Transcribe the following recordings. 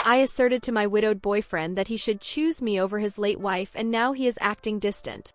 I asserted to my widowed boyfriend that he should choose me over his late wife, and now he is acting distant.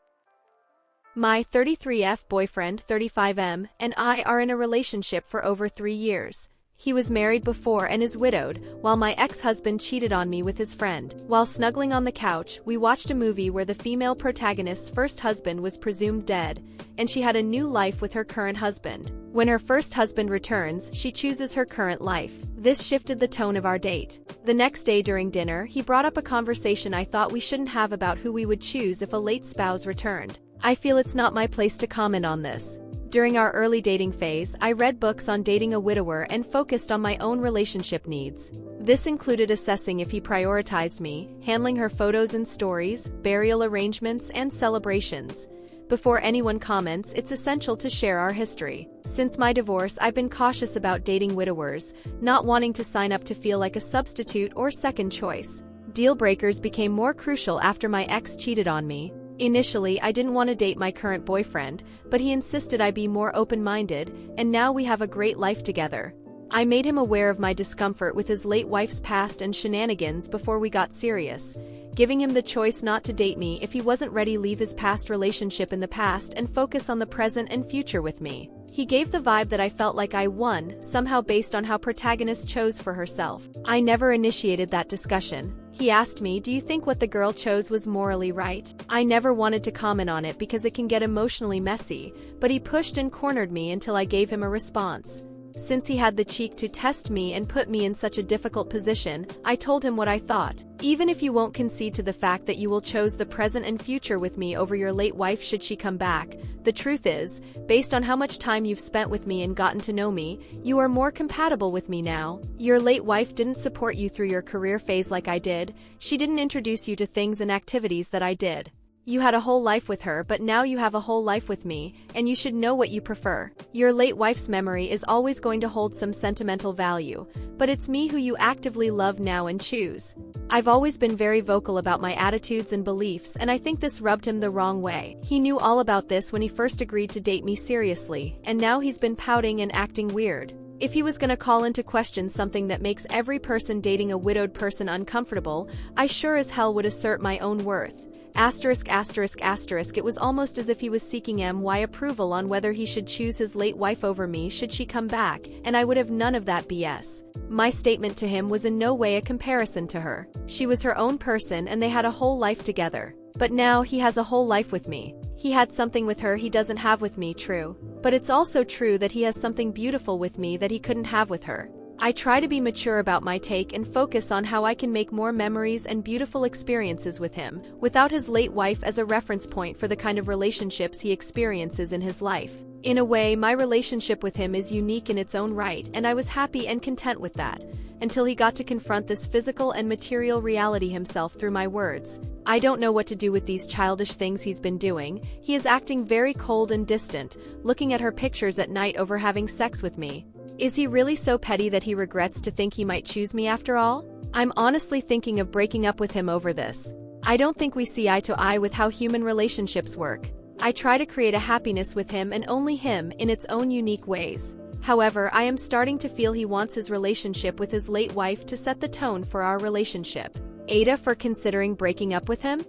My 33F boyfriend, 35M, and I are in a relationship for over 3 years. He was married before and is widowed, while my ex-husband cheated on me with his friend. While snuggling on the couch, we watched a movie where the female protagonist's first husband was presumed dead, and she had a new life with her current husband. When her first husband returns, she chooses her current life. This shifted the tone of our date. The next day during dinner, he brought up a conversation I thought we shouldn't have about who we would choose if a late spouse returned. I feel it's not my place to comment on this. During our early dating phase, I read books on dating a widower and focused on my own relationship needs. This included assessing if he prioritized me, handling her photos and stories, burial arrangements, and celebrations. Before anyone comments, it's essential to share our history. Since my divorce, I've been cautious about dating widowers, not wanting to sign up to feel like a substitute or second choice. Deal breakers became more crucial after my ex cheated on me. Initially, I didn't want to date my current boyfriend, but he insisted I be more open-minded, and now we have a great life together. I made him aware of my discomfort with his late wife's past and shenanigans before we got serious, giving him the choice not to date me if he wasn't ready to leave his past relationship in the past and focus on the present and future with me. He gave the vibe that I felt like I won, somehow based on how protagonist chose for herself. I never initiated that discussion. He asked me, "Do you think what the girl chose was morally right?" I never wanted to comment on it because it can get emotionally messy, but he pushed and cornered me until I gave him a response. Since he had the cheek to test me and put me in such a difficult position, I told him what I thought. Even if you won't concede to the fact that you will choose the present and future with me over your late wife should she come back, the truth is, based on how much time you've spent with me and gotten to know me, you are more compatible with me now. Your late wife didn't support you through your career phase like I did. She didn't introduce you to things and activities that I did. You had a whole life with her, but now you have a whole life with me, and you should know what you prefer. Your late wife's memory is always going to hold some sentimental value, but it's me who you actively love now and choose. I've always been very vocal about my attitudes and beliefs, and I think this rubbed him the wrong way. He knew all about this when he first agreed to date me seriously, and now he's been pouting and acting weird. If he was gonna call into question something that makes every person dating a widowed person uncomfortable, I sure as hell would assert my own worth. It was almost as if he was seeking my approval on whether he should choose his late wife over me should she come back, and I would have none of that BS. My statement to him was in no way a comparison to her. She was her own person and they had a whole life together. But now he has a whole life with me. He had something with her he doesn't have with me, true. But it's also true that he has something beautiful with me that he couldn't have with her. I try to be mature about my take and focus on how I can make more memories and beautiful experiences with him, without his late wife as a reference point for the kind of relationships he experiences in his life. In a way, my relationship with him is unique in its own right, and I was happy and content with that, until he got to confront this physical and material reality himself through my words. I don't know what to do with these childish things he's been doing. He is acting very cold and distant, looking at her pictures at night over having sex with me. Is he really so petty that he regrets to think he might choose me after all? I'm honestly thinking of breaking up with him over this. I don't think we see eye to eye with how human relationships work. I try to create a happiness with him and only him in its own unique ways. However, I am starting to feel he wants his relationship with his late wife to set the tone for our relationship. Ada for considering breaking up with him?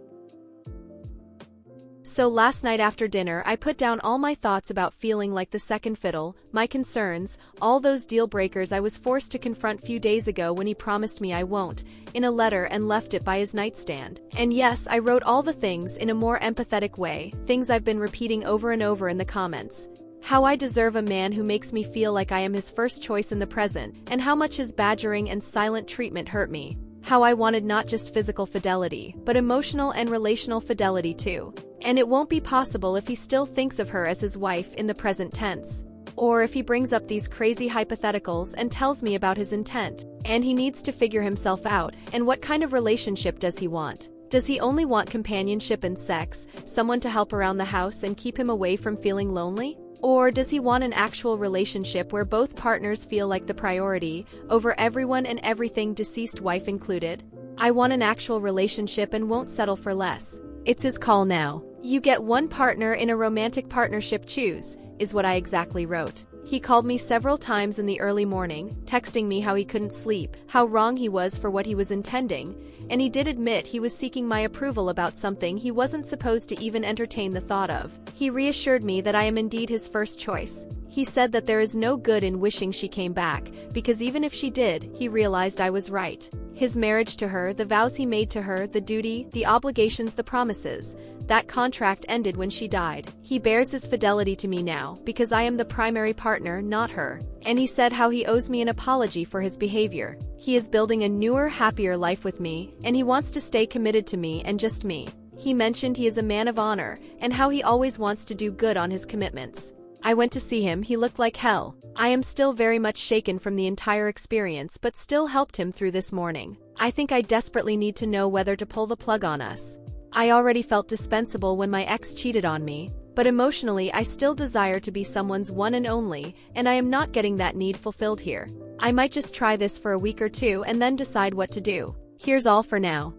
So last night after dinner I put down all my thoughts about feeling like the second fiddle, my concerns, all those deal breakers I was forced to confront few days ago when he promised me I won't, in a letter and left it by his nightstand. And yes, I wrote all the things in a more empathetic way, things I've been repeating over and over in the comments. How I deserve a man who makes me feel like I am his first choice in the present, and how much his badgering and silent treatment hurt me. How I wanted not just physical fidelity, but emotional and relational fidelity too. And it won't be possible if he still thinks of her as his wife in the present tense. Or if he brings up these crazy hypotheticals and tells me about his intent. And he needs to figure himself out, and what kind of relationship does he want? Does he only want companionship and sex, someone to help around the house and keep him away from feeling lonely? Or does he want an actual relationship where both partners feel like the priority, over everyone and everything, deceased wife included? I want an actual relationship and won't settle for less. It's his call now. You get one partner in a romantic partnership, choose, is what I exactly wrote. He called me several times in the early morning, texting me how he couldn't sleep, how wrong he was for what he was intending, and he did admit he was seeking my approval about something he wasn't supposed to even entertain the thought of. He reassured me that I am indeed his first choice. He said that there is no good in wishing she came back, because even if she did, he realized I was right. His marriage to her, the vows he made to her, the duty, the obligations, the promises, that contract ended when she died. He bears his fidelity to me now, because I am the primary partner, not her. And he said how he owes me an apology for his behavior. He is building a newer, happier life with me, and he wants to stay committed to me and just me. He mentioned he is a man of honor, and how he always wants to do good on his commitments. I went to see him, he looked like hell. I am still very much shaken from the entire experience but still helped him through this morning. I think I desperately need to know whether to pull the plug on us. I already felt dispensable when my ex cheated on me, but emotionally I still desire to be someone's one and only, and I am not getting that need fulfilled here. I might just try this for a week or two and then decide what to do. Here's all for now.